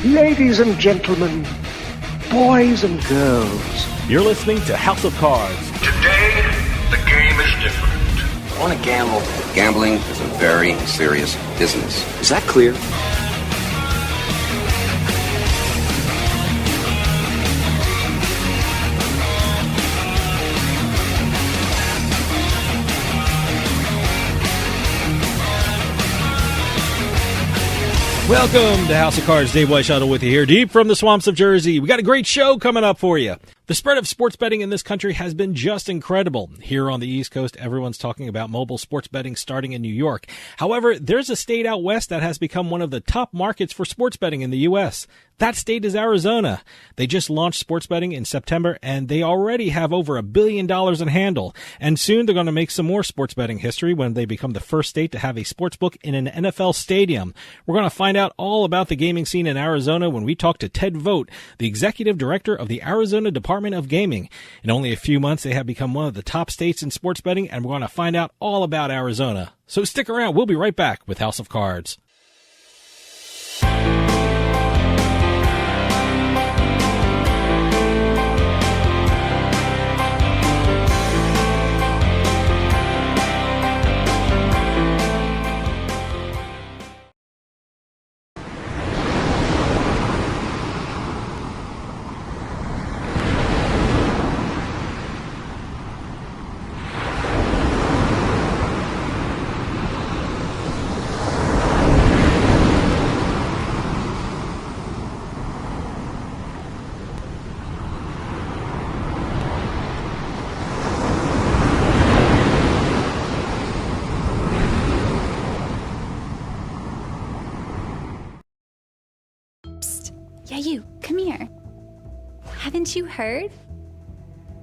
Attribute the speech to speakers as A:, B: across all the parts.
A: ladies and gentlemen, boys and girls.
B: You're listening to House of Cards.
C: Today, the game is different.
D: I want to gamble. Gambling is a very serious business. Is that clear?
B: Welcome to House of Cards. Dave Weishuttle with you here, deep from the swamps of Jersey. We got a great show coming up for you. The spread of sports betting in this country has been just incredible. Here on the East Coast, everyone's talking about mobile sports betting starting in New York. However, there's a state out west that has become one of the top markets for sports betting in the U.S. That state is Arizona. They just launched sports betting in September, and they already have over $1 billion in handle. And soon they're going to make some more sports betting history when they become the first state to have a sports book in an NFL stadium. We're going to find out all about the gaming scene in Arizona when we talk to Ted Vogt, the executive director of the Arizona Department of Gaming. In only a few months, they have become one of the top states in sports betting, and we're going to find out all about Arizona. So stick around. We'll be right back with House of Cards.
E: Yeah, you, come here. Haven't you heard?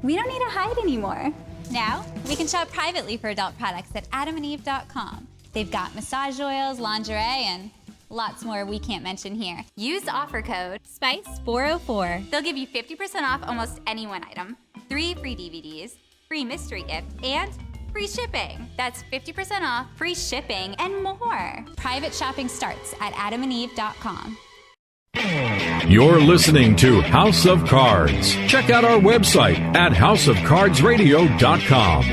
E: We don't need to hide anymore.
F: Now, we can shop privately for adult products at adamandeve.com. They've got massage oils, lingerie, and lots more we can't mention here. Use offer code SPICE404. They'll give you 50% off almost any one item, 3 free DVDs, free mystery gift, and free shipping. That's 50% off, free shipping, and more. Private shopping starts at adamandeve.com.
G: You're listening to House of Cards. Check out our website at houseofcardsradio.com.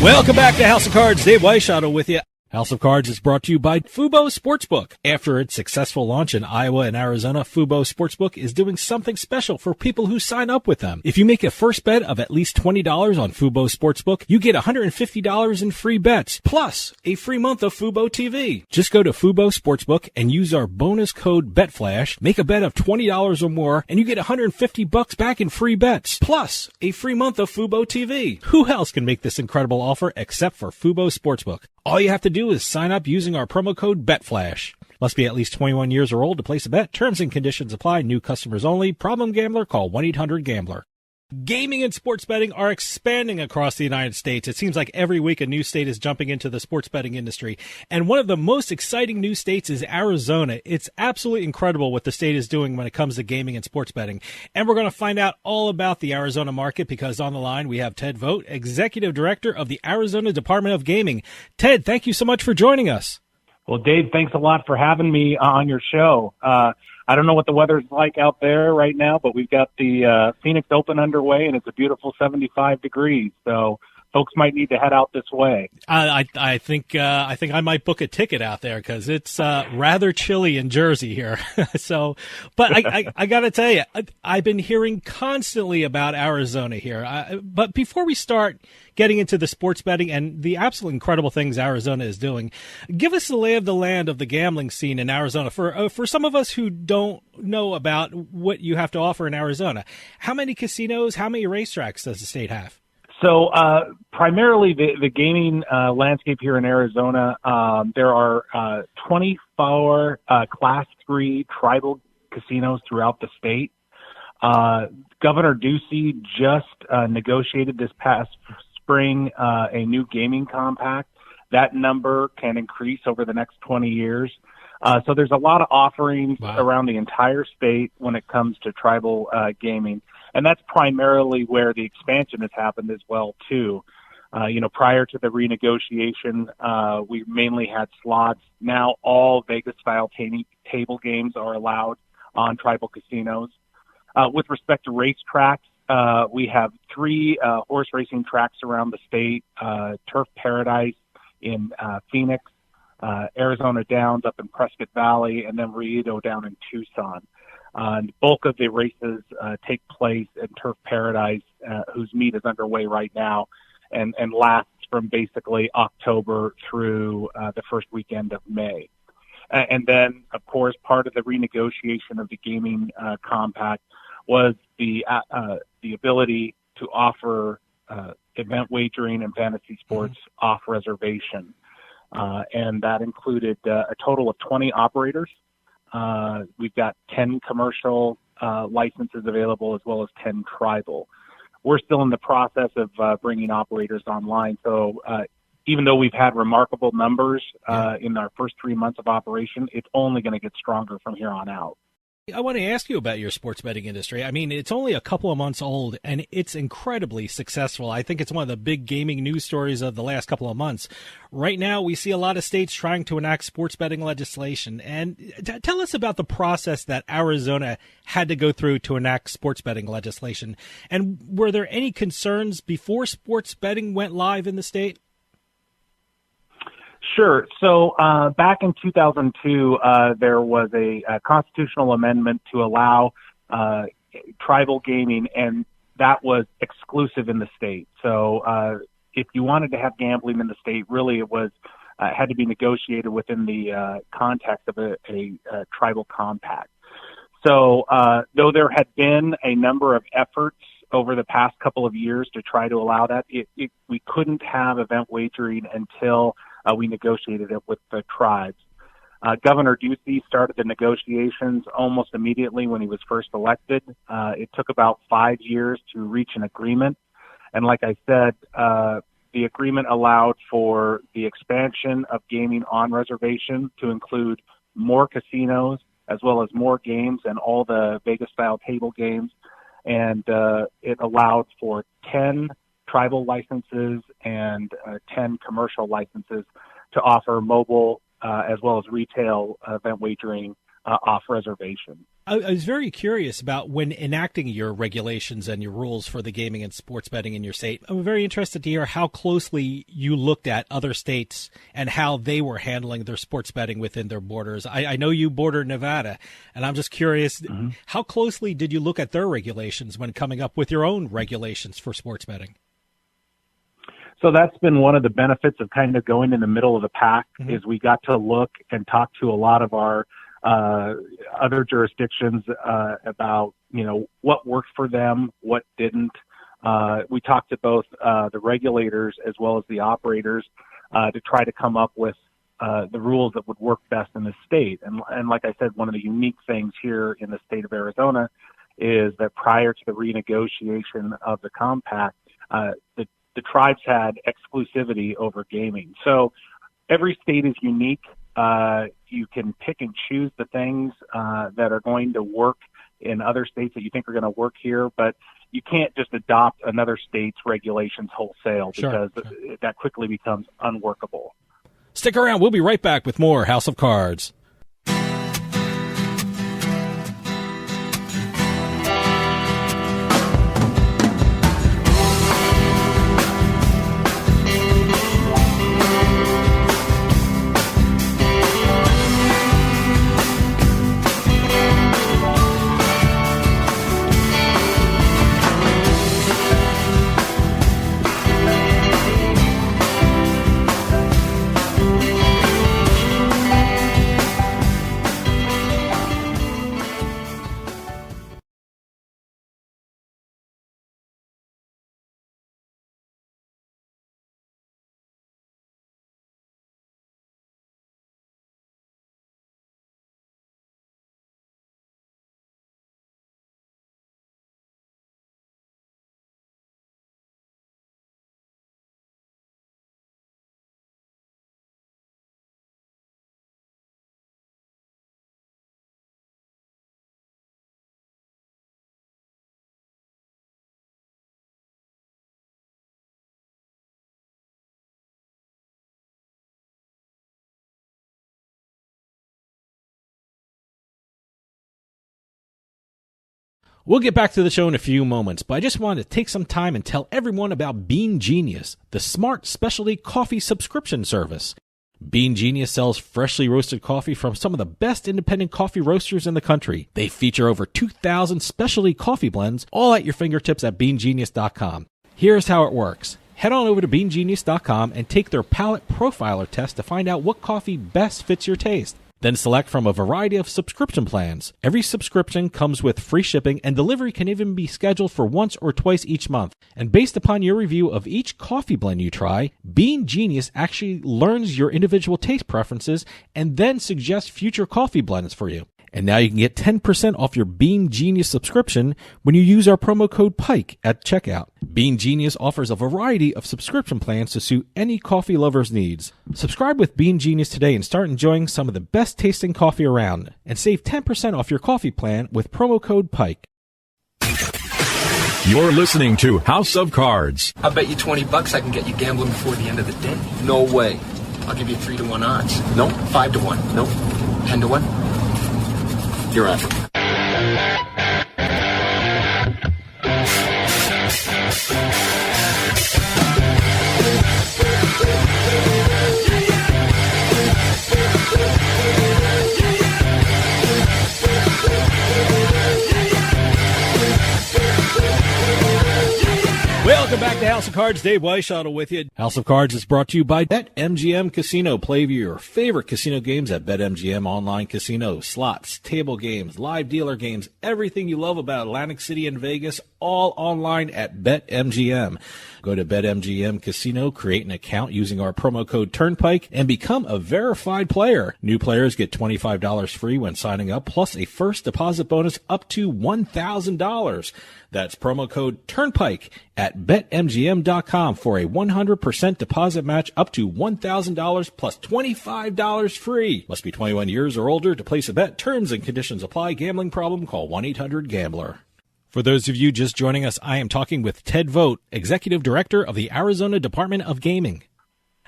B: Welcome back to House of Cards. Dave Weishuttle with you. House of Cards is brought to you by Fubo Sportsbook. After its successful launch in Iowa and Arizona, Fubo Sportsbook is doing something special for people who sign up with them. If you make a first bet of at least $20 on Fubo Sportsbook, you get $150 in free bets, plus a free month of Fubo TV. Just go to Fubo Sportsbook and use our bonus code BETFLASH, make a bet of $20 or more, and you get $150 back in free bets, plus a free month of Fubo TV. Who else can make this incredible offer except for Fubo Sportsbook? All you have to do is sign up using our promo code BETFLASH. Must be at least 21 years or old to place a bet. Terms and conditions apply. New customers only. Problem gambler? Call 1-800-GAMBLER. Gaming and sports betting are expanding across the United States. It seems like every week a new state is jumping into the sports betting industry. And one of the most exciting new states is Arizona. It's absolutely incredible what the state is doing when it comes to gaming and sports betting. And we're going to find out all about the Arizona market because on the line we have Ted Vogt, Executive Director of the Arizona Department of Gaming. Ted, thank you so much for joining us.
H: Well, Dave, thanks a lot for having me on your show. I don't know what the weather's like out there right now, but we've got the Phoenix Open underway, and it's a beautiful 75 degrees. So folks might need to head out this way.
B: I think I might book a ticket out there because it's rather chilly in Jersey here. So, but I got to tell you, I've been hearing constantly about Arizona here. But before we start getting into the sports betting and the absolute incredible things Arizona is doing, give us the lay of the land of the gambling scene in Arizona for some of us who don't know about what you have to offer in Arizona. How many casinos, how many racetracks does the state have?
H: So primarily the gaming landscape here in Arizona, there are 24 Class 3 tribal casinos throughout the state. Governor Ducey just negotiated this past spring a new gaming compact. That number can increase over the next 20 years. So there's a lot of offerings around the entire state when it comes to tribal gaming. And that's primarily where the expansion has happened as well, too. Prior to the renegotiation, we mainly had slots. Now all Vegas-style table games are allowed on tribal casinos. With respect to racetracks, we have 3 horse racing tracks around the state, Turf Paradise in Phoenix, Arizona Downs up in Prescott Valley, and then Rito down in Tucson. The bulk of the races take place in Turf Paradise, whose meet is underway right now, and lasts from basically October through the first weekend of May. And then, of course, part of the renegotiation of the gaming compact was the ability to offer event wagering and fantasy sports off reservation. And that included a total of 20 operators. We've got 10 commercial licenses available as well as 10 tribal. We're still in the process of bringing operators online. So even though we've had remarkable numbers in our first 3 months of operation, it's only going to get stronger from here on out.
B: I want to ask you about your sports betting industry. I mean, it's only a couple of months old, and it's incredibly successful. I think it's one of the big gaming news stories of the last couple of months. Right now, we see a lot of states trying to enact sports betting legislation. And tell us about the process that Arizona had to go through to enact sports betting legislation. And were there any concerns before sports betting went live in the state?
H: Sure. So back in 2002, there was a constitutional amendment to allow tribal gaming, and that was exclusive in the state. So if you wanted to have gambling in the state, really it was had to be negotiated within the context of a tribal compact. So though there had been a number of efforts over the past couple of years to try to allow that, we couldn't have event wagering until we negotiated it with the tribes. Governor Ducey started the negotiations almost immediately when he was first elected. It took about 5 years to reach an agreement. And like I said, the agreement allowed for the expansion of gaming on reservation to include more casinos as well as more games and all the Vegas-style table games. And it allowed for 10 tribal licenses and 10 commercial licenses to offer mobile as well as retail event wagering off reservation.
B: I was very curious about when enacting your regulations and your rules for the gaming and sports betting in your state. I'm very interested to hear how closely you looked at other states and how they were handling their sports betting within their borders. I know you border Nevada, and I'm just curious, how closely did you look at their regulations when coming up with your own regulations for sports betting?
H: So that's been one of the benefits of kind of going in the middle of the pack is we got to look and talk to a lot of our other jurisdictions about, what worked for them, what didn't. We talked to both the regulators as well as the operators to try to come up with the rules that would work best in the state. And like I said, one of the unique things here in the state of Arizona is that prior to the renegotiation of the compact, the tribes had exclusivity over gaming. So every state is unique. You can pick and choose the things that are going to work in other states that you think are going to work here, but you can't just adopt another state's regulations wholesale because that quickly becomes unworkable.
B: Stick around. We'll be right back with more House of Cards. We'll get back to the show in a few moments, but I just wanted to take some time and tell everyone about Bean Genius, the smart specialty coffee subscription service. Bean Genius sells freshly roasted coffee from some of the best independent coffee roasters in the country. They feature over 2,000 specialty coffee blends, all at your fingertips at beangenius.com. Here's how it works. Head on over to beangenius.com and take their palate profiler test to find out what coffee best fits your taste. Then select from a variety of subscription plans. Every subscription comes with free shipping, and delivery can even be scheduled for once or twice each month. And based upon your review of each coffee blend you try, Bean Genius actually learns your individual taste preferences and then suggests future coffee blends for you. And now you can get 10% off your Bean Genius subscription when you use our promo code PIKE at checkout. Bean Genius offers a variety of subscription plans to suit any coffee lover's needs. Subscribe with Bean Genius today and start enjoying some of the best tasting coffee around. And save 10% off your coffee plan with promo code PIKE.
G: You're listening to House of Cards.
I: I'll bet you $20 I can get you gambling before the end of the day.
J: No way.
I: I'll give you 3-1 odds.
J: No.
I: 5-1.
J: No.
I: 10-1.
J: You're out.
B: Welcome back to House of Cards. Dave Weishottle with you. House of Cards is brought to you by BetMGM Casino. Play your favorite casino games at BetMGM Online Casino. Slots, table games, live dealer games, everything you love about Atlantic City and Vegas, all online at BetMGM. Go to BetMGM Casino, create an account using our promo code Turnpike, and become a verified player. New players get $25 free when signing up, plus a first deposit bonus up to $1,000. That's promo code Turnpike at BetMGM.com for a 100% deposit match up to $1,000 plus $25 free. Must be 21 years or older to place a bet. Terms and conditions apply. Gambling problem? Call 1-800-GAMBLER. For those of you just joining us, I am talking with Ted Vogt, Executive Director of the Arizona Department of Gaming.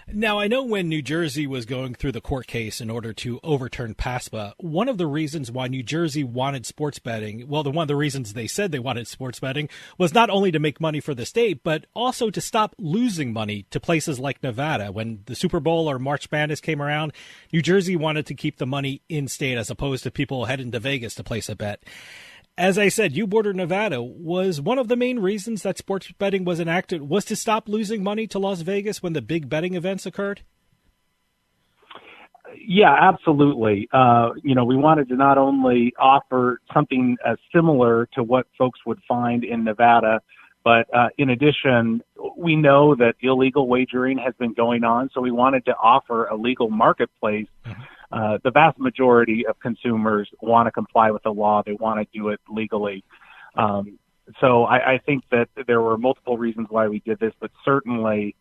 B: Now, I know when New Jersey was going through the court case in order to overturn PASPA, one of the reasons why New Jersey wanted sports betting, well, one of the reasons they said they wanted sports betting was not only to make money for the state, but also to stop losing money to places like Nevada. When the Super Bowl or March Madness came around, New Jersey wanted to keep the money in state as opposed to people heading to Vegas to place a bet. As I said, you border Nevada. Was one of the main reasons that sports betting was enacted was to stop losing money to Las Vegas when the big betting events occurred?
H: Yeah, absolutely. We wanted to not only offer something similar to what folks would find in Nevada, but in addition, we know that illegal wagering has been going on, so we wanted to offer a legal marketplace. The vast majority of consumers want to comply with the law. They want to do it legally. So I think that there were multiple reasons why we did this, but certainly,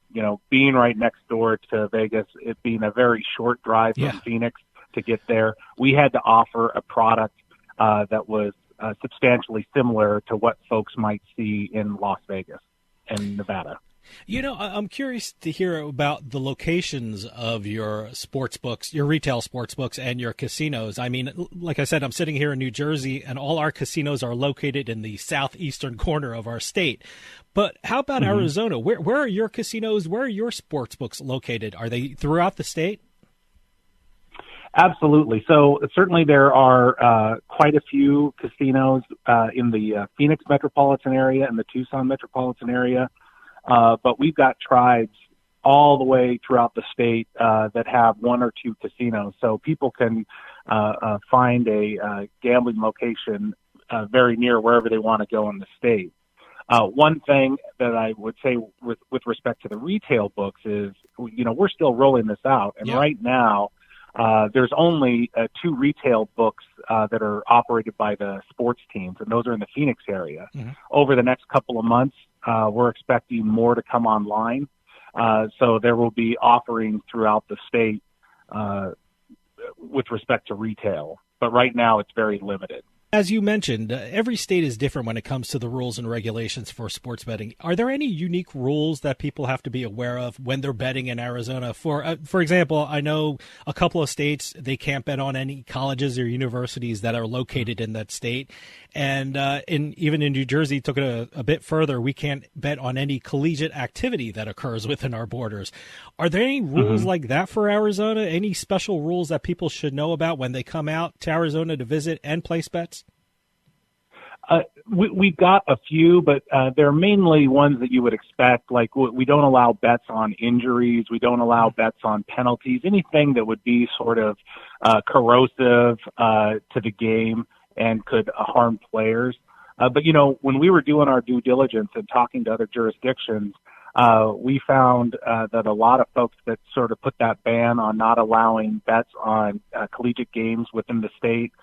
H: being right next door to Vegas, it being a very short drive from Phoenix to get there, we had to offer a product that was substantially similar to what folks might see in Las Vegas and Nevada.
B: I'm curious to hear about the locations of your sports books, your retail sports books, and your casinos. I mean, like I said, I'm sitting here in New Jersey, and all our casinos are located in the southeastern corner of our state. But how about Arizona? Where are your casinos? Where are your sports books located? Are they throughout the state?
H: Absolutely. So certainly there are quite a few casinos in the Phoenix metropolitan area and the Tucson metropolitan area. But we've got tribes all the way throughout the state that have one or two casinos. So people can find a gambling location very near wherever they want to go in the state. One thing that I would say with respect to the retail books is, we're still rolling this out. And right now, there's only 2 retail books that are operated by the sports teams, and those are in the Phoenix area. Over the next couple of months, we're expecting more to come online. So there will be offerings throughout the state with respect to retail. But right now, it's very limited.
B: As you mentioned, every state is different when it comes to the rules and regulations for sports betting. Are there any unique rules that people have to be aware of when they're betting in Arizona? For example, I know a couple of states, they can't bet on any colleges or universities that are located in that state. And even in New Jersey, took it a bit further, we can't bet on any collegiate activity that occurs within our borders. Are there any rules like that for Arizona? Any special rules that people should know about when they come out to Arizona to visit and place bets?
H: We've got a few, but they're mainly ones that you would expect. Like we don't allow bets on injuries. We don't allow bets on penalties, anything that would be sort of corrosive to the game and could harm players. But, when we were doing our due diligence and talking to other jurisdictions, we found that a lot of folks that sort of put that ban on not allowing bets on collegiate games within the state,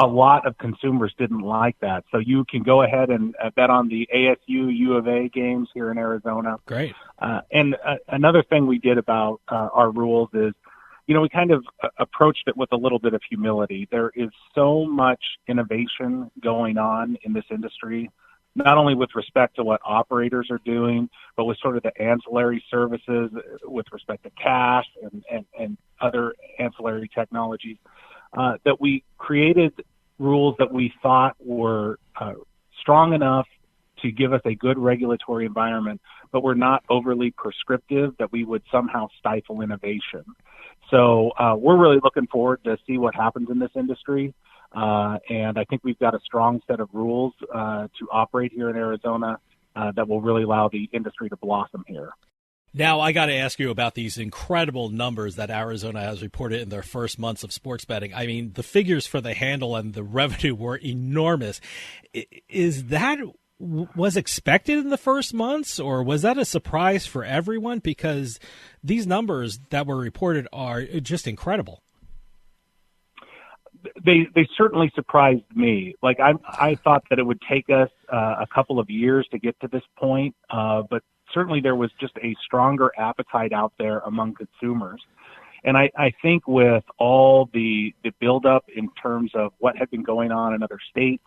H: a lot of consumers didn't like that. So you can go ahead and bet on the ASU U of A games here in Arizona.
B: Great.
H: And another thing we did about our rules is, we kind of approached it with a little bit of humility. There is so much innovation going on in this industry, not only with respect to what operators are doing, but with sort of the ancillary services with respect to cash and other ancillary technologies, that we created rules that we thought were strong enough to give us a good regulatory environment, but were not overly prescriptive that we would somehow stifle innovation. So we're really looking forward to see what happens in this industry. And I think we've got a strong set of rules to operate here in Arizona that will really allow the industry to blossom here.
B: Now, I got to ask you about these incredible numbers that Arizona has reported in their first months of sports betting. I mean, the figures for the handle and the revenue were enormous. Is that was expected in the first months, or was that a surprise for everyone? Because these numbers that were reported are just incredible.
H: They certainly surprised me. Like I thought that it would take us a couple of years to get to this point, but certainly there was just a stronger appetite out there among consumers. And I think with all the buildup in terms of what had been going on in other states,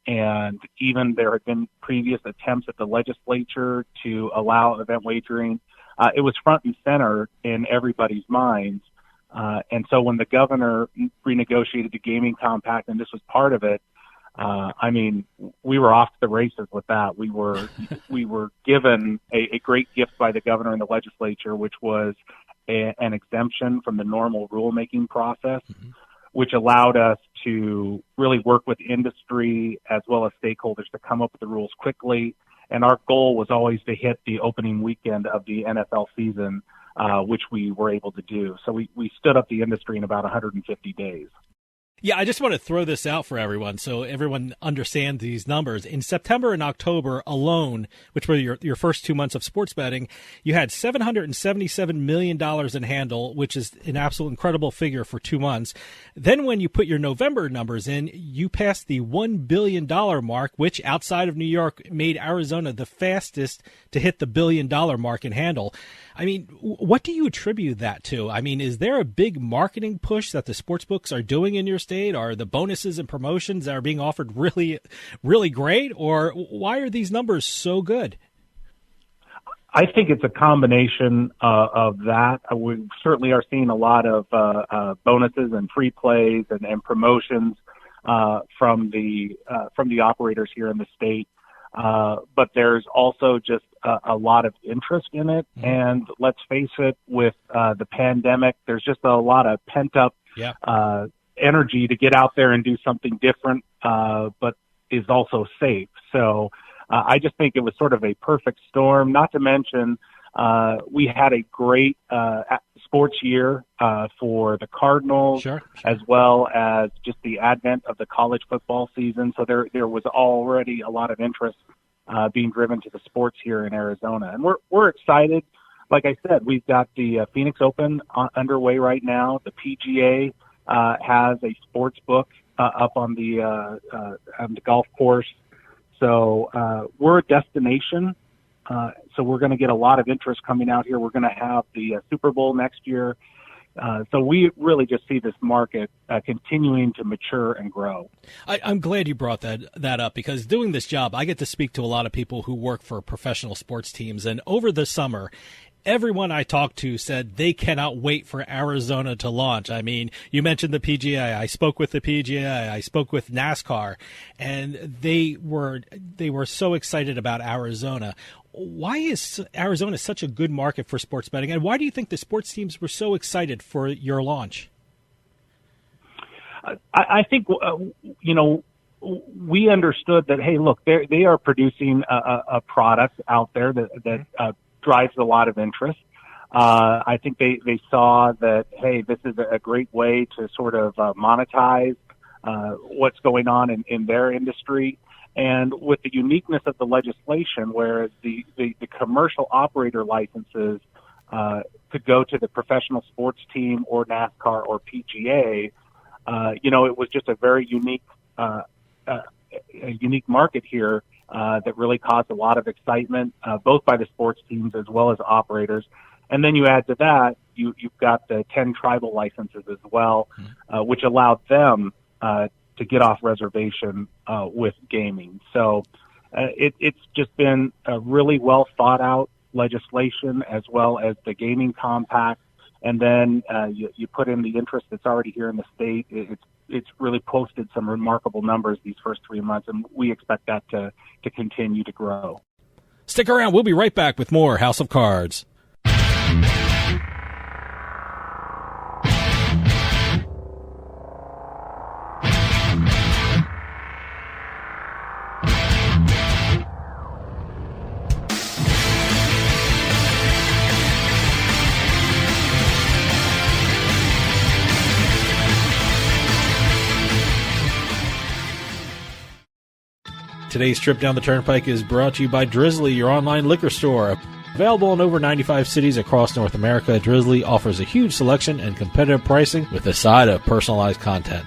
H: and even there had been previous attempts at the legislature to allow event wagering, it was front and center in everybody's minds. And so when the governor renegotiated the gaming compact, and this was part of it, we were off to the races with that. We were given a great gift by the governor and the legislature, which was an exemption from the normal rulemaking process, which allowed us to really work with industry as well as stakeholders to come up with the rules quickly. And our goal was always to hit the opening weekend of the NFL season, which we were able to do. So we stood up the industry in about 150 days.
B: Yeah, I just want to throw this out for everyone so everyone understands these numbers. In September and October alone, which were your first 2 months of sports betting, you had $777 million in handle, which is an absolute incredible figure for 2 months. Then when you put your November numbers in, you passed the $1 billion mark, which outside of New York made Arizona the fastest to hit the $1 billion mark in handle. I mean, what do you attribute that to? I mean, is there a big marketing push that the sportsbooks are doing in your state? Are the bonuses and promotions that are being offered really, really great? Or why are these numbers so good?
H: I think it's a combination of that. We certainly are seeing a lot of bonuses and free plays and promotions from the operators here in the state. But there's also just a lot of interest in it. And let's face it, with the pandemic, there's just a lot of pent-up energy to get out there and do something different, but is also safe. So I just think it was sort of a perfect storm, not to mention we had a great sports year for the Cardinals, as well as just the advent of the college football season. So there was already a lot of interest being driven to the sports here in Arizona. And we're excited. Like I said, we've got the Phoenix Open underway right now. The PGA has a sports book up on the golf course. So we're a destination. So we're going to get a lot of interest coming out here. We're going to have the Super Bowl next year. So we really just see this market continuing to mature and grow.
B: I'm glad you brought that up, because doing this job, I get to speak to a lot of people who work for professional sports teams. And over the summer, everyone I talked to said they cannot wait for Arizona to launch. I mean, you mentioned the PGA. I spoke with the PGA. I spoke with NASCAR, and they were so excited about Arizona. Why is Arizona such a good market for sports betting, and why do you think the sports teams were so excited for your launch?
H: I think, we understood that, hey, look, they are producing a product out there that drives a lot of interest. I think they saw that, hey, this is a great way to sort of monetize what's going on in their industry. And with the uniqueness of the legislation, whereas the commercial operator licenses could go to the professional sports team or NASCAR or PGA, it was just a very unique market here that really caused a lot of excitement, both by the sports teams as well as operators. And then you add to that, you've got the 10 tribal licenses as well, which allowed them to get off reservation with gaming. So it's just been a really well thought out legislation, as well as the gaming compact. And then you put in the interest that's already here in the state. It's really posted some remarkable numbers these first 3 months, and we expect that to continue to grow.
B: Stick around. We'll be right back with more House of Cards. Today's trip down the turnpike is brought to you by Drizzly, your online liquor store. Available in over 95 cities across North America, Drizzly offers a huge selection and competitive pricing with a side of personalized content.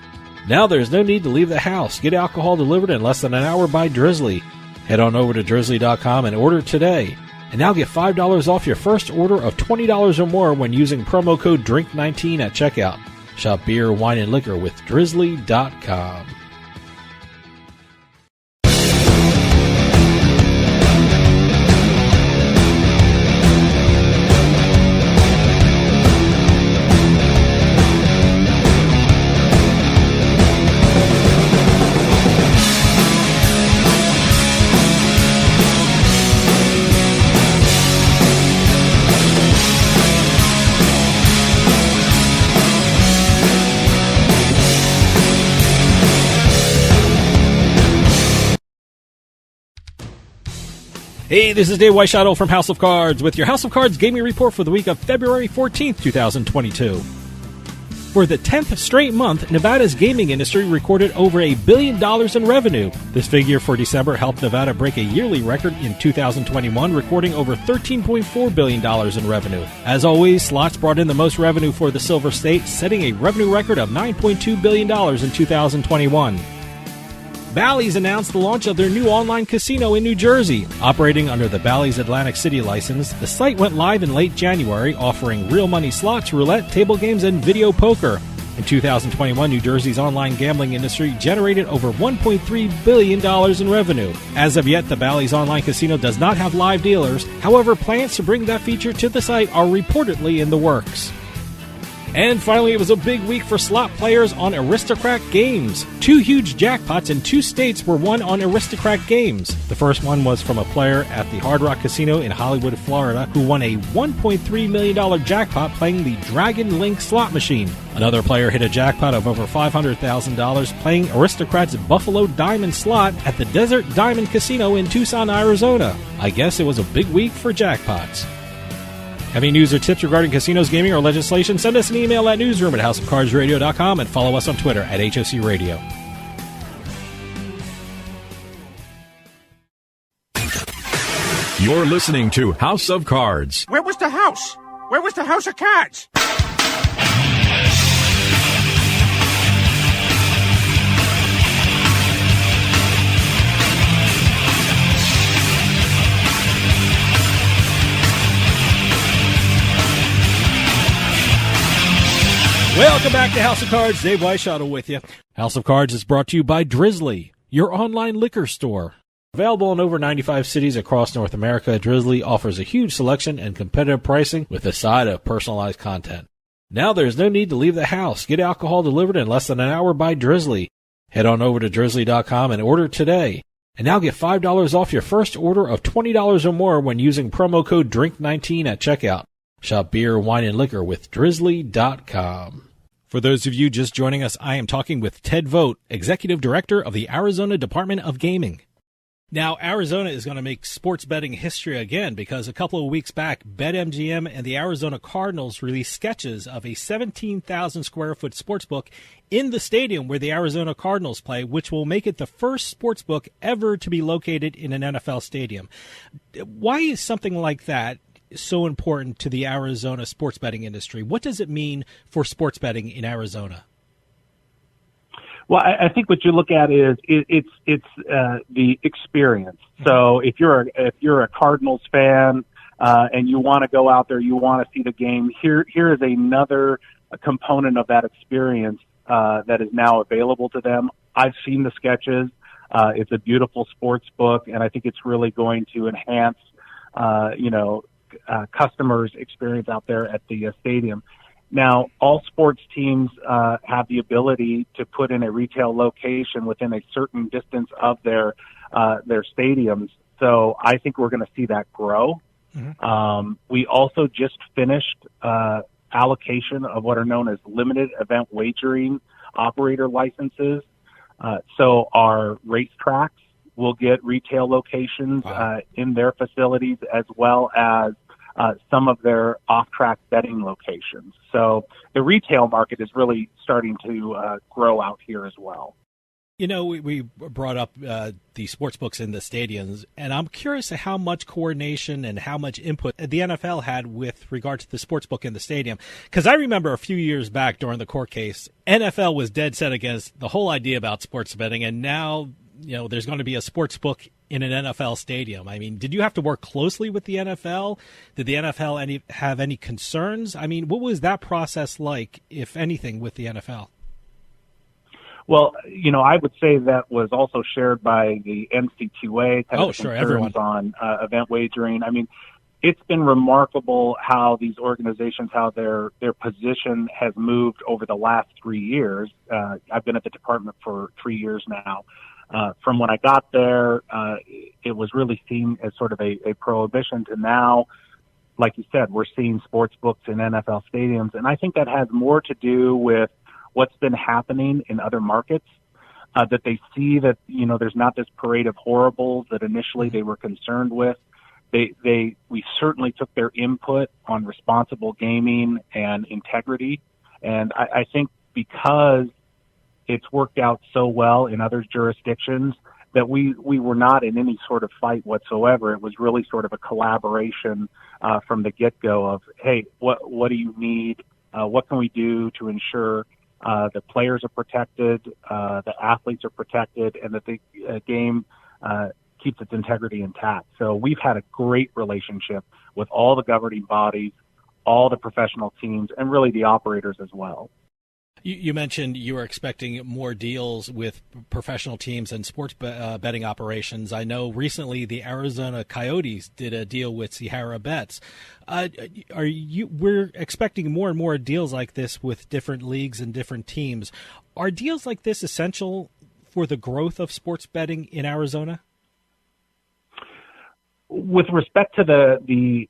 B: Now there's no need to leave the house. Get alcohol delivered in less than an hour by Drizzly. Head on over to drizzly.com and order today. And now get $5 off your first order of $20 or more when using promo code DRINK19 at checkout. Shop beer, wine, and liquor with drizzly.com. Hey, this is Dave Weishottle from House of Cards with your House of Cards gaming report for the week of February 14th, 2022. For the 10th straight month, Nevada's gaming industry recorded over $1 billion in revenue. This figure for December helped Nevada break a yearly record in 2021, recording over $13.4 billion in revenue. As always, slots brought in the most revenue for the Silver State, setting a revenue record of $9.2 billion in 2021. Bally's announced the launch of their new online casino in New Jersey. Operating under the Bally's Atlantic City license, the site went live in late January, offering real money slots, roulette, table games, and video poker. In 2021, New Jersey's online gambling industry generated over $1.3 billion in revenue. As of yet, the Bally's online casino does not have live dealers. However, plans to bring that feature to the site are reportedly in the works. And finally, it was a big week for slot players on Aristocrat Games. 2 huge jackpots in 2 states were won on Aristocrat Games. The first one was from a player at the Hard Rock Casino in Hollywood, Florida, who won a $1.3 million jackpot playing the Dragon Link slot machine. Another player hit a jackpot of over $500,000 playing Aristocrat's Buffalo Diamond slot at the Desert Diamond Casino in Tucson, Arizona. I guess it was a big week for jackpots. Have any news or tips regarding casinos, gaming, or legislation? Send us an email at newsroom@houseofcardsradio.com and follow us on Twitter at HOC Radio.
G: You're listening to House of Cards.
K: Where was the house? Where was the House of Cards?
B: Welcome back to House of Cards. Dave Weishottle with you. House of Cards is brought to you by Drizzly, your online liquor store. Available in over 95 cities across North America, Drizzly offers a huge selection and competitive pricing with a side of personalized content. Now there's no need to leave the house. Get alcohol delivered in less than an hour by Drizzly. Head on over to drizzly.com and order today. And now get $5 off your first order of $20 or more when using promo code DRINK19 at checkout. Shop beer, wine, and liquor with drizzly.com. For those of you just joining us, I am talking with Ted Vogt, Executive Director of the Arizona Department of Gaming. Now, Arizona is going to make sports betting history again because a couple of weeks back, BetMGM and the Arizona Cardinals released sketches of a 17,000 square foot sportsbook in the stadium where the Arizona Cardinals play, which will make it the first sportsbook ever to be located in an NFL stadium. Why is something like that so important to the Arizona sports betting industry? What does it mean for sports betting in Arizona?
H: Well, I think what you look at is it's the experience. So if you're a Cardinals fan and you want to go out there, you want to see the game, here is another component of that experience that is now available to them. I've seen the sketches. It's a beautiful sports book, and I think it's really going to enhance customers' experience out there at the stadium. Now, all sports teams have the ability to put in a retail location within a certain distance of their stadiums. So I think we're going to see that grow. Mm-hmm. We also just finished allocation of what are known as limited event wagering operator licenses. So our racetracks will get retail locations in their facilities, as well as some of their off-track betting locations. So the retail market is really starting to grow out here as well.
B: You know, we brought up the sports books in the stadiums, and I'm curious to how much coordination and how much input the NFL had with regard to the sports book in the stadium. Because I remember a few years back during the court case, NFL was dead set against the whole idea about sports betting, and now there's going to be a sports book in an NFL stadium. I mean, did you have to work closely with the NFL? Did the NFL have any concerns? I mean, what was that process like, if anything, with the NFL?
H: Well, I would say that was also shared by the NCAA.
B: Everyone
H: on event wagering. I mean, it's been remarkable how these organizations, how their position has moved over the last 3 years. I've been at the department for 3 years now. From when I got there, it was really seen as sort of a prohibition to now, like you said, we're seeing sports books in NFL stadiums. And I think that has more to do with what's been happening in other markets, that they see that, there's not this parade of horribles that initially they were concerned with. We certainly took their input on responsible gaming and integrity. And I think because it's worked out so well in other jurisdictions that we were not in any sort of fight whatsoever. It was really sort of a collaboration from the get-go of, hey, what do you need? What can we do to ensure the players are protected, the athletes are protected, and that the game keeps its integrity intact. So we've had a great relationship with all the governing bodies, all the professional teams, and really the operators as well.
B: You mentioned you were expecting more deals with professional teams and sports betting operations. I know recently the Arizona Coyotes did a deal with Sierra Bets. We're expecting more and more deals like this with different leagues and different teams. Are deals like this essential for the growth of sports betting in Arizona?
H: With respect to the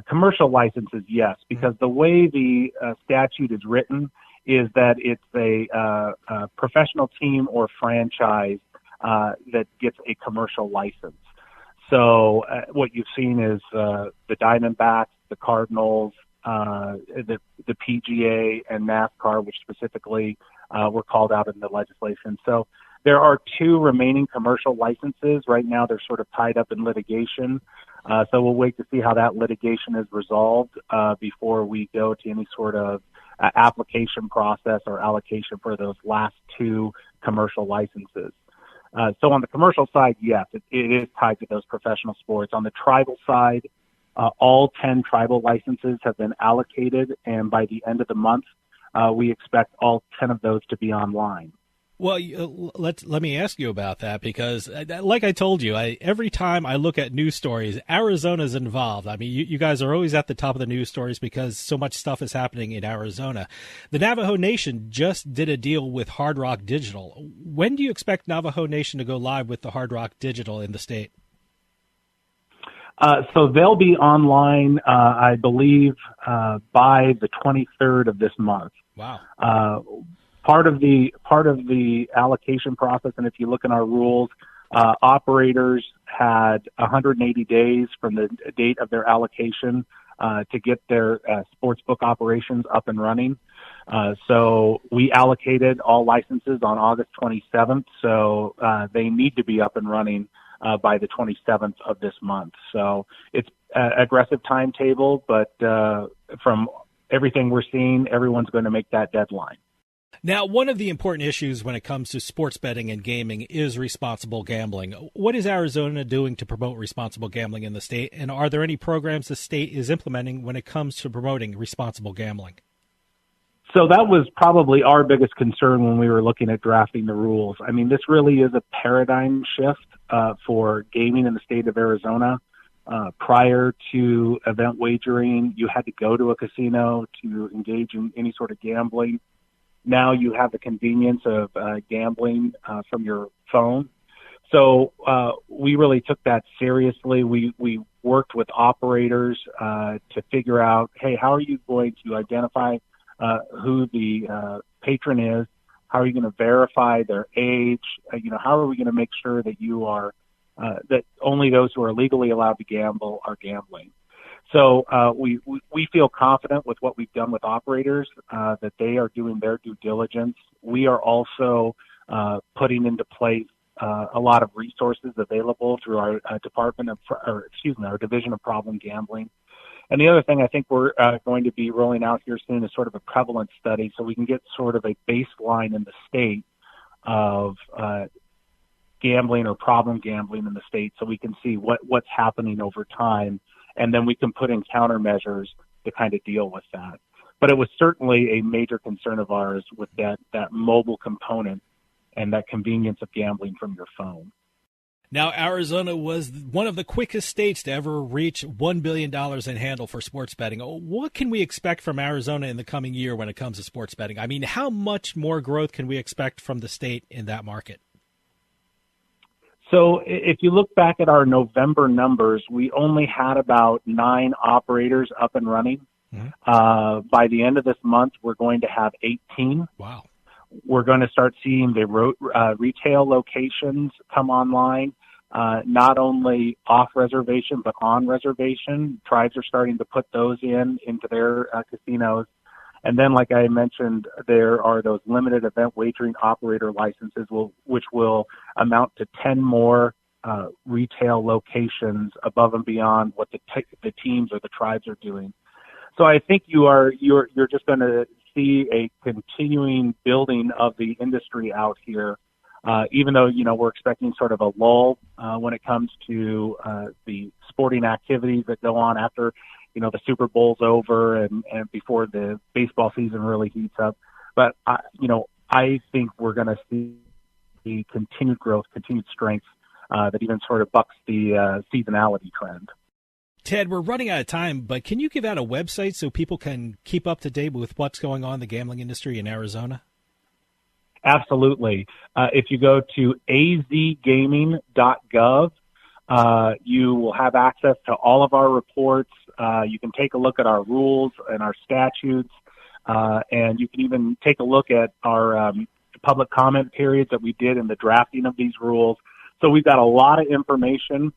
H: commercial licenses, yes, because the way the statute is written is that it's a professional team or franchise that gets a commercial license. So what you've seen is the Diamondbacks, the Cardinals, the PGA, and NASCAR, which specifically were called out in the legislation. So there are 2 remaining commercial licenses. Right now they're sort of tied up in litigation. So we'll wait to see how that litigation is resolved before we go to any sort of application process or allocation for those last 2 commercial licenses. So on the commercial side, yes, it is tied to those professional sports. On the tribal side, All 10 tribal licenses have been allocated, and by the end of the month, we expect all 10 of those to be online.
B: Well, let me ask you about that, because like I told you, every time I look at news stories, Arizona's involved. I mean, you guys are always at the top of the news stories because so much stuff is happening in Arizona. The Navajo Nation just did a deal with Hard Rock Digital. When do you expect Navajo Nation to go live with the Hard Rock Digital in the state?
H: So they'll be online, I believe, by the 23rd of this month.
B: Wow.
H: Part of the allocation process, and if you look in our rules, operators had 180 days from the date of their allocation to get their sportsbook operations up and running. So we allocated all licenses on August 27th, so they need to be up and running by the 27th of this month. So it's an aggressive timetable, but from everything we're seeing, everyone's going to make that deadline.
B: Now, one of the important issues when it comes to sports betting and gaming is responsible gambling. What is Arizona doing to promote responsible gambling in the state, and are there any programs the state is implementing when it comes to promoting responsible gambling?
H: So that was probably our biggest concern when we were looking at drafting the rules. I mean, this really is a paradigm shift for gaming in the state of Arizona. Prior to event wagering, you had to go to a casino to engage in any sort of gambling. Now you have the convenience of gambling from your phone. So we really took that seriously. We worked with operators to figure out, hey, how are you going to identify who the patron is? How are you going to verify their age? How are we going to make sure that you are that only those who are legally allowed to gamble are gambling? So we feel confident with what we've done with operators, that they are doing their due diligence. We are also putting into place a lot of resources available through our our Division of Problem Gambling. And the other thing I think we're going to be rolling out here soon is sort of a prevalence study, so we can get sort of a baseline in the state of gambling or problem gambling in the state, so we can see what's happening over time. And then we can put in countermeasures to kind of deal with that. But it was certainly a major concern of ours with that mobile component and that convenience of gambling from your phone.
B: Now, Arizona was one of the quickest states to ever reach $1 billion in handle for sports betting. What can we expect from Arizona in the coming year when it comes to sports betting? I mean, how much more growth can we expect from the state in that market?
H: So if you look back at our November numbers, we only had about 9 operators up and running. Mm-hmm. By the end of this month, we're going to have 18.
B: Wow.
H: We're going to start seeing the retail locations come online, not only off reservation, but on reservation. Tribes are starting to put those into their casinos. And then, like I mentioned, there are those limited event wagering operator licenses, which will amount to 10 more retail locations above and beyond what the teams or the tribes are doing. So I think you're just going to see a continuing building of the industry out here, even though we're expecting sort of a lull when it comes to the sporting activities that go on after the Super Bowl's over and before the baseball season really heats up. But, I think we're going to see continued growth, continued strength that even sort of bucks the seasonality trend.
B: Ted, we're running out of time, but can you give out a website so people can keep up to date with what's going on in the gambling industry in Arizona?
H: Absolutely. If you go to azgaming.gov, you will have access to all of our reports. You can take a look at our rules and our statutes, and you can even take a look at our public comment periods that we did in the drafting of these rules. So we've got a lot of information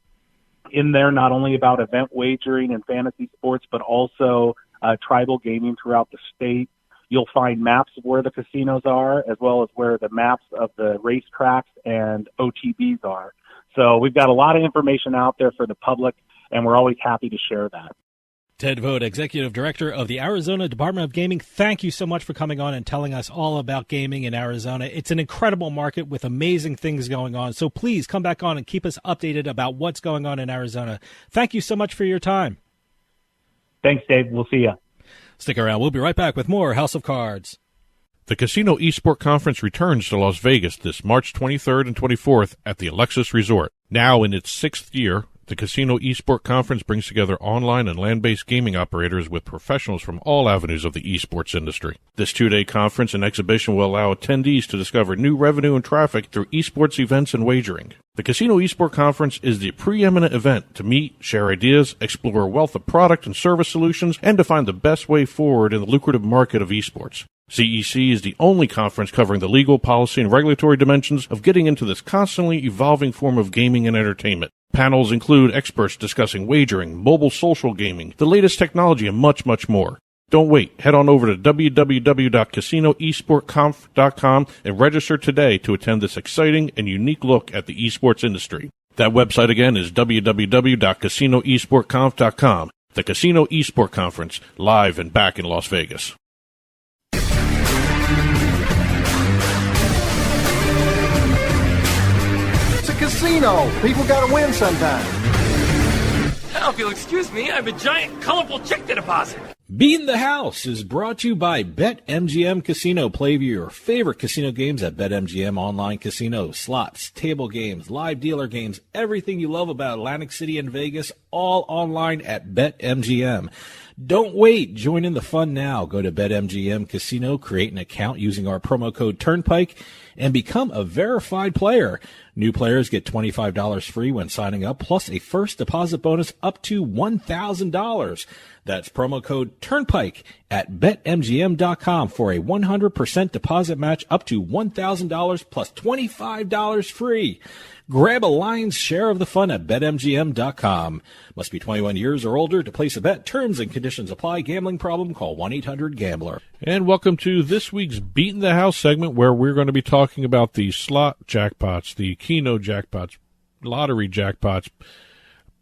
H: in there, not only about event wagering and fantasy sports, but also tribal gaming throughout the state. You'll find maps of where the casinos are, as well as where the maps of the racetracks and OTBs are. So we've got a lot of information out there for the public, and we're always happy to share that.
B: Ted Vogt, Executive Director of the Arizona Department of Gaming, thank you so much for coming on and telling us all about gaming in Arizona. It's an incredible market with amazing things going on, so please come back on and keep us updated about what's going on in Arizona. Thank you so much for your time.
H: Thanks, Dave. We'll see you.
B: Stick around. We'll be right back with more House of Cards.
L: The Casino Esports Conference returns to Las Vegas this March 23rd and 24th at the Alexis Resort. Now in its 6th year, the Casino Esports Conference brings together online and land-based gaming operators with professionals from all avenues of the esports industry. This 2-day conference and exhibition will allow attendees to discover new revenue and traffic through esports events and wagering. The Casino Esports Conference is the preeminent event to meet, share ideas, explore a wealth of product and service solutions, and to find the best way forward in the lucrative market of esports. CEC is the only conference covering the legal, policy, and regulatory dimensions of getting into this constantly evolving form of gaming and entertainment. Panels include experts discussing wagering, mobile social gaming, the latest technology, and much, much more. Don't wait. Head on over to www.casinoesportconf.com and register today to attend this exciting and unique look at the esports industry. That website again is www.casinoesportconf.com. The Casino Esports Conference, live and back in Las Vegas.
M: It's a casino. People gotta win sometime.
N: Now, if you'll excuse me, I have a giant, colorful check to deposit.
B: Beating the House is brought to you by BetMGM Casino. Play your favorite casino games at BetMGM Online Casino. Slots, table games, live dealer games, everything you love about Atlantic City and Vegas, all online at BetMGM. Don't wait. Join in the fun now. Go to BetMGM Casino, create an account using our promo code Turnpike, and become a verified player. New players get $25 free when signing up, plus a first deposit bonus up to $1,000. That's promo code Turnpike at BetMGM.com for a 100% deposit match up to $1,000 plus $25 free. Grab a lion's share of the fun at BetMGM.com. Must be 21 years or older to place a bet. Terms and conditions apply. Gambling problem? Call 1-800-GAMBLER.
L: And welcome to this week's Beating the House segment, where we're going to be talking about the slot jackpots, the Keno jackpots, lottery jackpots,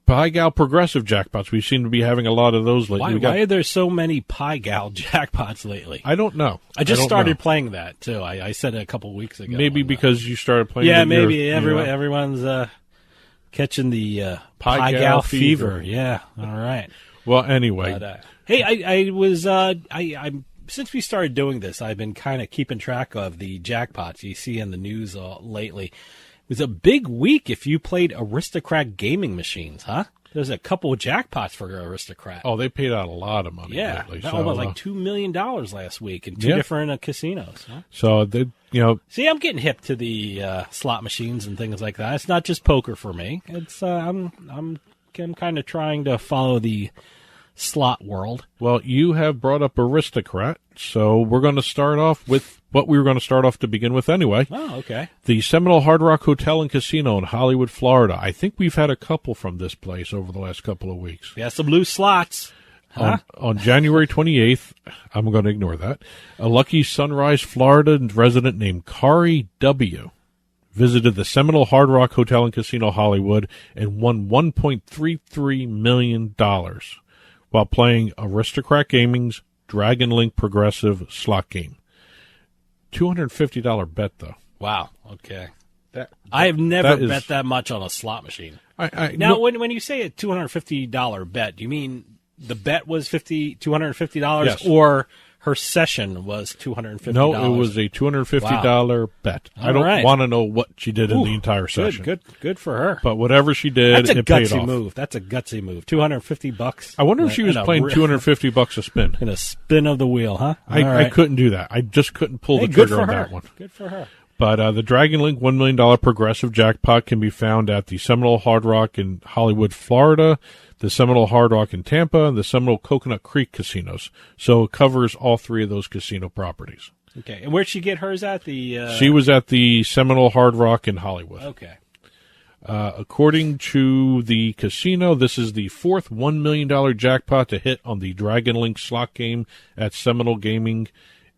L: Pi-Gal progressive jackpots. We seem to be having a lot of those lately.
B: Why are there so many Pi-Gal jackpots lately?
L: I don't know.
B: I just started playing that, too. I said it a couple weeks ago.
L: Maybe because you started playing
B: it. Yeah, maybe. Everyone's catching the Pi-Gal fever. Yeah, all right.
L: Well, anyway.
B: But, hey, I was since we started doing this, I've been kind of keeping track of the jackpots you see in the news lately. It was a big week if you played Aristocrat gaming machines, huh? There's a couple of jackpots for Aristocrat.
L: Oh, they paid out a lot of money lately.
B: Yeah, almost like $2 million last week in two different casinos. Huh?
L: So,
B: See, I'm getting hip to the slot machines and things like that. It's not just poker for me. It's I'm kind of trying to follow the slot world.
L: Well, you have brought up Aristocrat, so we're going to start off with what we were going to start off to begin with anyway.
B: Oh, okay.
L: The Seminole Hard Rock Hotel and Casino in Hollywood, Florida. I think we've had a couple from this place over the last couple of weeks.
B: Yeah, some loose slots. Huh?
L: On January 28th, I'm going to ignore that, a lucky Sunrise, Florida resident named Kari W. visited the Seminole Hard Rock Hotel and Casino Hollywood and won $1.33 million while playing Aristocrat Gaming's Dragon Link Progressive slot game. $250 bet, though.
B: Wow. Okay. I have never bet that much on a slot machine. When you say a $250 bet, do you mean the bet was $250
L: yes.
B: or her session was $250?
L: No, it was a $250 bet. I don't want to know what she did in the entire session.
B: Good for her.
L: But whatever she did, it paid off.
B: That's a gutsy move. $250.
L: I wonder if she was playing $250 a spin.
B: In a spin of the wheel, huh?
L: I couldn't do that. I just couldn't pull the trigger on that one.
B: Good for her.
L: But the Dragon Link $1 million progressive jackpot can be found at the Seminole Hard Rock in Hollywood, Florida, the Seminole Hard Rock in Tampa, and the Seminole Coconut Creek casinos. So it covers all three of those casino properties.
B: Okay. And where'd she get hers at?
L: She was at the Seminole Hard Rock in Hollywood.
B: Okay.
L: According to the casino, this is the fourth $1 million jackpot to hit on the Dragon Link slot game at Seminole Gaming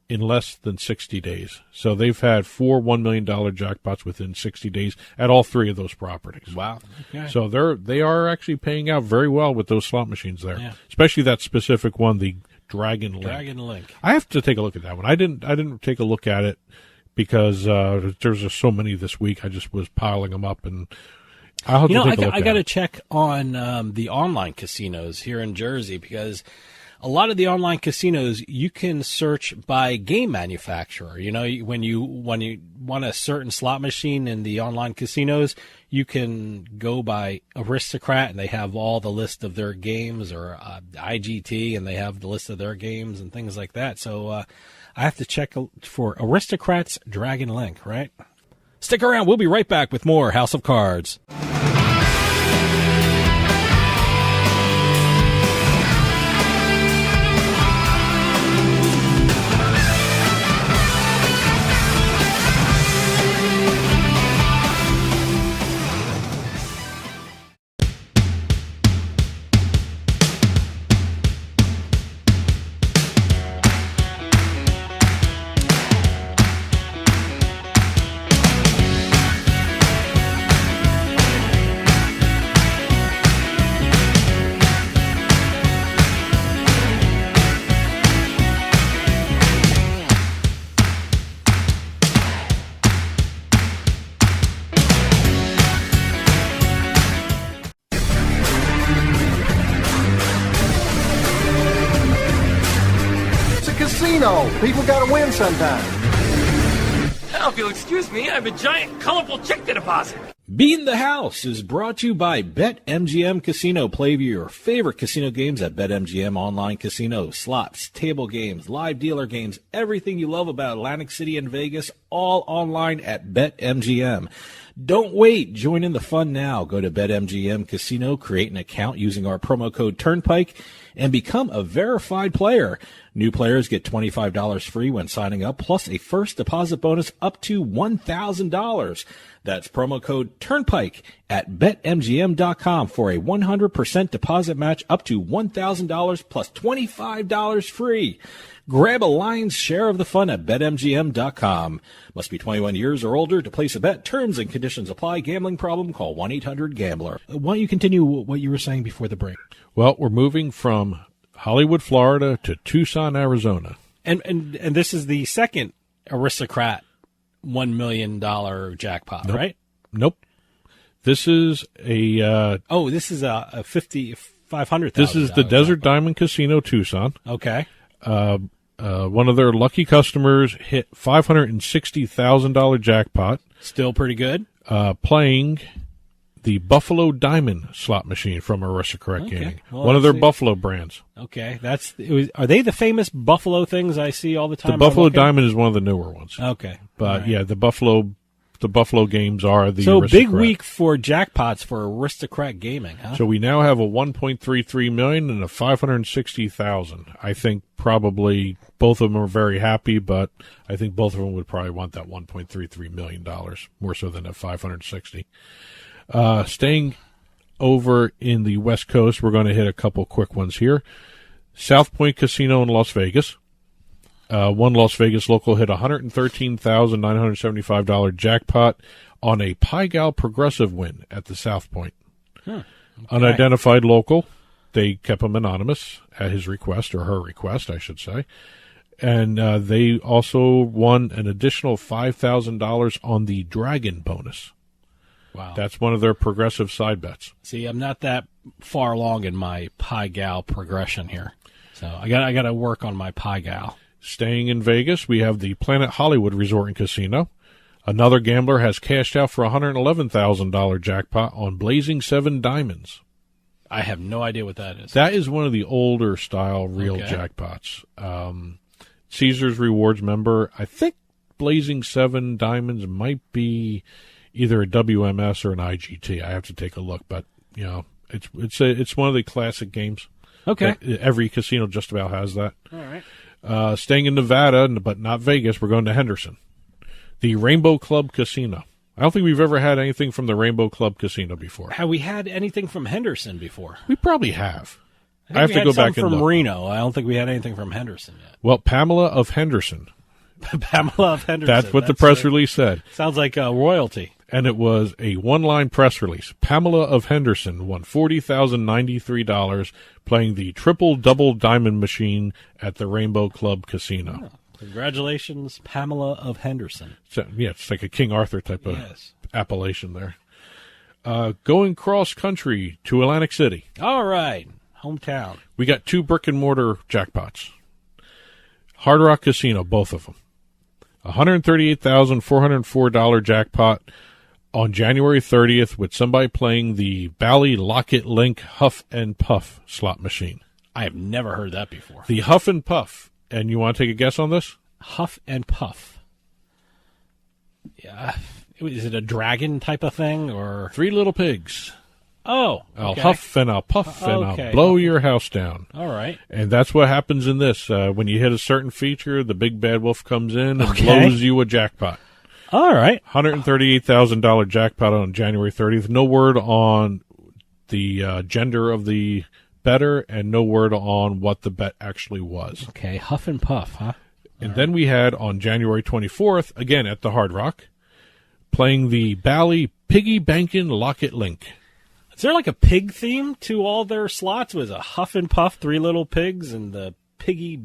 L: in less than 60 days. So they've had 4 $1 million jackpots within 60 days at all three of those properties.
B: Wow. Okay.
L: So they are actually paying out very well with those slot machines there, especially that specific one, the Dragon Link.
B: Dragon Link.
L: I have to take a look at that one. I didn't take a look at it because there's just so many this week. I just was piling them up, and I'll have to take a look
B: I got
L: at
B: to
L: it.
B: check on the online casinos here in Jersey, because a lot of the online casinos, you can search by game manufacturer. You know, when you want a certain slot machine in the online casinos, you can go by Aristocrat, and they have all the list of their games, or IGT, and they have the list of their games and things like that. So I have to check for Aristocrat's Dragon Link, right? Stick around. We'll be right back with more House of Cards.
M: People gotta win sometime.
N: Now, if you'll excuse me, I have a giant, colorful check to deposit.
B: Beating the House is brought to you by BetMGM Casino. Play your favorite casino games at BetMGM Online Casino. Slots, table games, live dealer games, everything you love about Atlantic City and Vegas, all online at BetMGM. Don't wait. Join in the fun now. Go to BetMGM Casino, create an account using our promo code Turnpike, and become a verified player. New players get $25 free when signing up, plus a first deposit bonus up to $1,000. That's promo code Turnpike at BetMGM.com for a 100% deposit match up to $1,000 plus $25 free. Grab a lion's share of the fun at BetMGM.com. Must be 21 years or older to place a bet. Terms and conditions apply. Gambling problem? Call 1-800-GAMBLER. Why don't you continue what you were saying before the break?
L: Well, we're moving from Hollywood, Florida to Tucson, Arizona.
B: And this is the second Aristocrat $1 million jackpot,
L: Nope.
B: right?
L: Nope. This is a
B: this is a $500,000.
L: This is the Desert Diamond Casino Tucson.
B: Okay.
L: One of their lucky customers hit $560,000 jackpot.
B: Still pretty good.
L: Playing the Buffalo Diamond slot machine from Aristocrat Gaming,
B: well,
L: one of their Buffalo brands.
B: Okay, are they the famous Buffalo things I see all the time?
L: The Buffalo Diamond is one of the newer ones.
B: Okay,
L: but yeah, the Buffalo games are the
B: so
L: Aristocrat.
B: Big week for jackpots for Aristocrat Gaming, huh?
L: So we now have a $1.33 million and a $560,000. I think probably both of them are very happy, but I think both of them would probably want that $1.33 million more so than that $560. Staying over in the West Coast, we're going to hit a couple quick ones here. South Point Casino in Las Vegas. One Las Vegas local hit $113,975 jackpot on a Pi Gal Progressive win at the South Point.
B: Okay.
L: Unidentified local. They kept him anonymous at his request, or her request, I should say. And they also won an additional $5,000 on the Dragon bonus.
B: Wow.
L: That's one of their progressive side bets.
B: See, I'm not that far along in my Pi Gal progression here. So I got to work on my Pi Gal.
L: Staying in Vegas, we have the Planet Hollywood Resort and Casino. Another gambler has cashed out for a $111,000 jackpot on Blazing 7 Diamonds.
B: I have no idea what that is.
L: That is one of the older style real jackpots. Caesars Rewards member. I think Blazing 7 Diamonds might be either a WMS or an IGT. I have to take a look, but you know, it's one of the classic games.
B: Okay.
L: Every casino just about has that.
B: All right.
L: Staying in Nevada, but not Vegas, we're going to Henderson. The Rainbow Club Casino. I don't think we've ever had anything from the Rainbow Club Casino before.
B: Have we had anything from Henderson before?
L: We probably have.
B: I
L: have to go back and
B: from
L: look.
B: Reno. I don't think we had anything from Henderson yet.
L: Well, Pamela of Henderson.
B: Pamela of Henderson.
L: That's what the press release said.
B: Sounds like royalty.
L: And it was a one-line press release. Pamela of Henderson won $40,093 playing the triple-double diamond machine at the Rainbow Club Casino.
B: Oh, congratulations, Pamela of Henderson.
L: So, yeah, it's like a King Arthur type of appellation there. Going cross country to Atlantic City.
B: All right. Hometown.
L: We got 2 brick-and-mortar jackpots. Hard Rock Casino, both of them. $138,404 jackpot on January 30th with somebody playing the Bally Locket Link Huff and Puff slot machine.
B: I have never heard that before.
L: The Huff and Puff. And you want to take a guess on this?
B: Huff and Puff. Yeah. Is it a dragon type of thing, or
L: 3 little pigs?
B: Oh, okay.
L: I'll huff and I'll puff and I'll blow your house down.
B: All right.
L: And that's what happens in this. When you hit a certain feature, the big bad wolf comes in and blows you a jackpot.
B: All right.
L: $138,000 jackpot on January 30th. No word on the gender of the bettor and no word on what the bet actually was.
B: Okay, Huff and Puff, huh?
L: And then we had on January 24th, again at the Hard Rock, playing the Bally Piggy Bankin' Locket Link.
B: Is there like a pig theme to all their slots? Was it Huff and Puff, 3 little pigs, and the piggy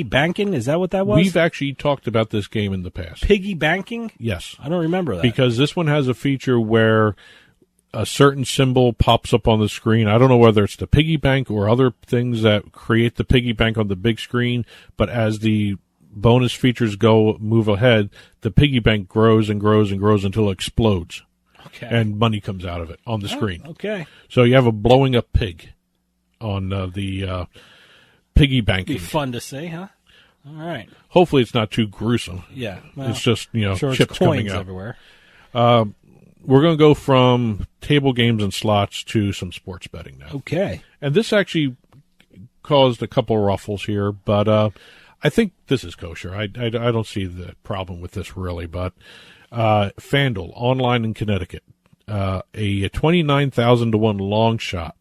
B: banking? Is that what that was?
L: We've actually talked about this game in the past.
B: Piggy banking?
L: Yes.
B: I don't remember that.
L: Because this one has a feature where a certain symbol pops up on the screen. I don't know whether it's the piggy bank or other things that create the piggy bank on the big screen, but as the bonus features move ahead, the piggy bank grows and grows and grows until it explodes.
B: Okay.
L: And money comes out of it on the screen.
B: Okay.
L: So you have a blowing up pig on the piggy banking.
B: Be fun to see, huh? All right.
L: Hopefully it's not too gruesome.
B: Yeah. Well,
L: it's just,
B: sure
L: chips
B: it's
L: coming
B: coins
L: out.
B: everywhere.
L: We're going to go from table games and slots to some sports betting now.
B: Okay.
L: And this actually caused a couple of ruffles here, but I think this is kosher. I don't see the problem with this really, but FanDuel, online in Connecticut, a 29,000 to 1 long shot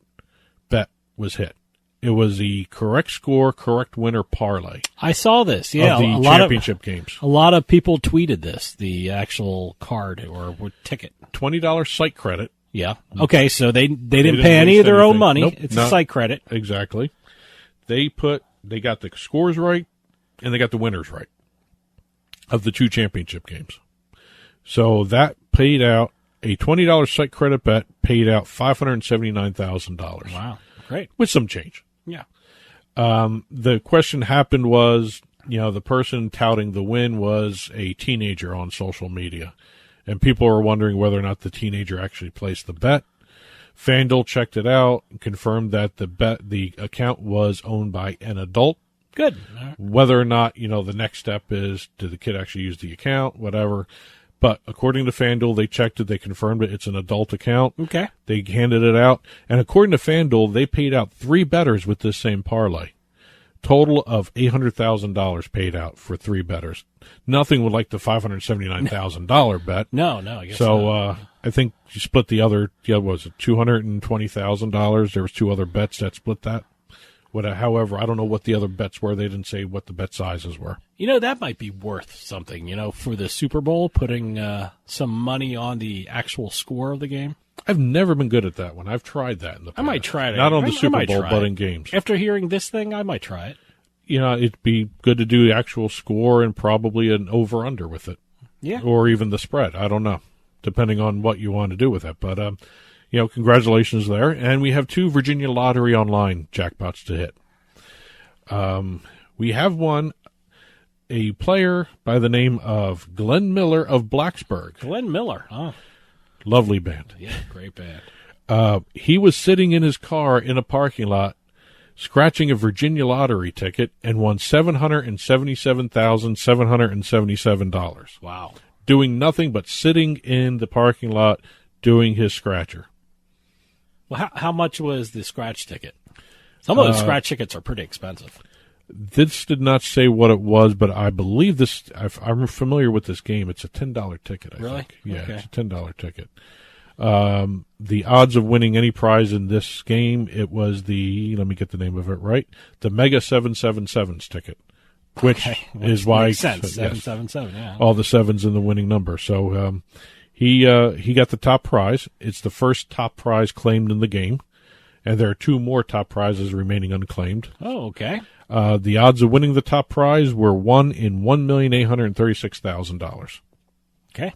L: bet was hit. It was the correct score, correct winner parlay.
B: I saw this. Yeah,
L: of the championship games.
B: A lot of people tweeted this, the actual card or ticket.
L: $20 site credit.
B: Yeah. Okay, so they didn't pay any of their own money.
L: Nope,
B: it's a site credit.
L: Exactly. They got the scores right and they got the winners right of the 2 championship games. So that paid out a $20 site credit bet, paid out $579,000.
B: Wow, great.
L: With some change.
B: Yeah.
L: The question happened was, the person touting the win was a teenager on social media. And people were wondering whether or not the teenager actually placed the bet. FanDuel checked it out and confirmed that the account was owned by an adult.
B: Good.
L: Whether or not, the next step is, did the kid actually use the account, whatever. But according to FanDuel, they checked it, they confirmed it, it's an adult account.
B: Okay.
L: They handed it out. And according to FanDuel, they paid out 3 bettors with this same parlay. Total of $800,000 paid out for 3 bettors. Nothing would like the $579,000 bet.
B: No, I guess
L: so. I think you split the other. Was it $220,000? There was 2 other bets that split that. However, I don't know what the other bets were. They didn't say what the bet sizes were.
B: That might be worth something. For the Super Bowl, putting some money on the actual score of the game.
L: I've never been good at that one. I've tried that in the past.
B: I might try it.
L: Not on the Super Bowl, but in games.
B: After hearing this thing, I might try it.
L: It'd be good to do the actual score and probably an over-under with it.
B: Yeah.
L: Or even the spread. I don't know, depending on what you want to do with it. But, congratulations there. And we have 2 Virginia Lottery Online jackpots to hit. We have one, a player by the name of Glenn Miller of Blacksburg.
B: Glenn Miller, huh?
L: Lovely band.
B: Yeah, great band.
L: He was sitting in his car in a parking lot, scratching a Virginia lottery ticket, and won $777,777.
B: Wow.
L: Doing nothing but sitting in the parking lot doing his scratcher.
B: Well, how much was the scratch ticket? Some of those scratch tickets are pretty expensive.
L: This did not say what it was, but I believe this. I'm familiar with this game. It's a $10 ticket. I think. Yeah,
B: okay.
L: It's a $10 ticket. The odds of winning any prize in this game, it was let me get the name of it right, the Mega 777s ticket, which is why
B: makes sense. 777, yeah.
L: All the 7s in the winning number. So he got the top prize. It's the first top prize claimed in the game, and there are 2 more top prizes remaining unclaimed.
B: Oh, okay.
L: The odds of winning the top prize were 1 in $1,836,000.
B: Okay.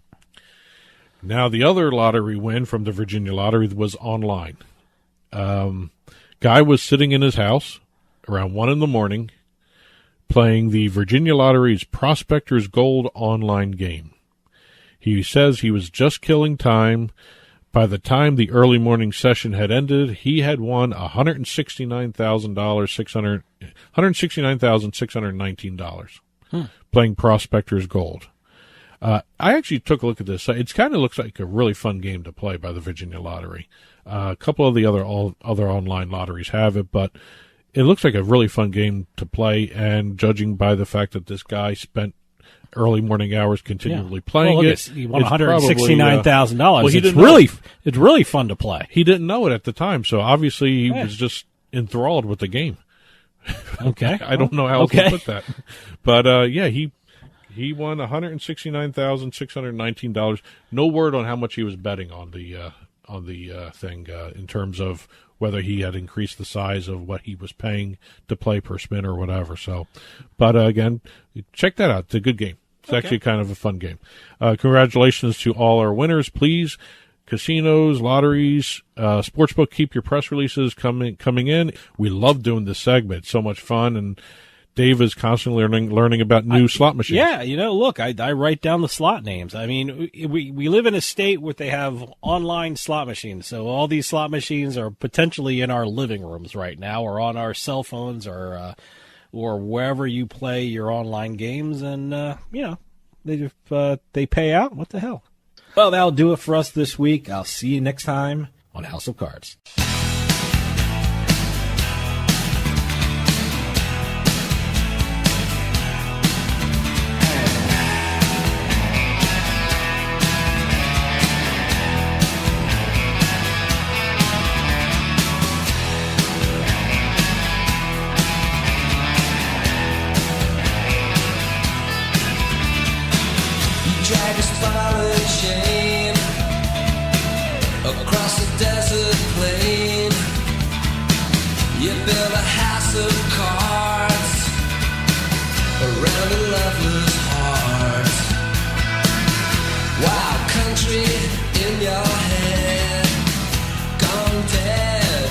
L: Now, the other lottery win from the Virginia Lottery was online. Guy was sitting in his house around 1 a.m. playing the Virginia Lottery's Prospector's Gold online game. He says he was just killing time. By the time the early morning session had ended, he had won $169,619 playing Prospector's Gold. I actually took a look at this. It kind of looks like a really fun game to play by the Virginia Lottery. A couple of the other online lotteries have it, but it looks like a really fun game to play. And judging by the fact that this guy spent early morning hours continually playing it,
B: he won $169,000.
L: Well,
B: It's really fun to play.
L: He didn't know it at the time, so obviously he was just enthralled with the game.
B: Okay,
L: I don't know how else to put that, but he won $169,619. No word on how much he was betting on the thing in terms of whether he had increased the size of what he was paying to play per spin or whatever. So, but again, check that out. It's a good game. It's actually kind of a fun game. Congratulations to all our winners. Please, casinos, lotteries, sportsbook, keep your press releases coming in. We love doing this segment. It's so much fun, and Dave is constantly learning about new slot machines.
B: Yeah, look, I write down the slot names. I mean, we live in a state where they have online slot machines, so all these slot machines are potentially in our living rooms right now, or on our cell phones, or wherever you play your online games, and they pay out. What the hell? Well, that'll do it for us this week. I'll see you next time on House of Cards.
O: Across the desert plain, you build a house of cards around a lover's heart. Wild country in your head, gone dead,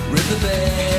O: riverbed.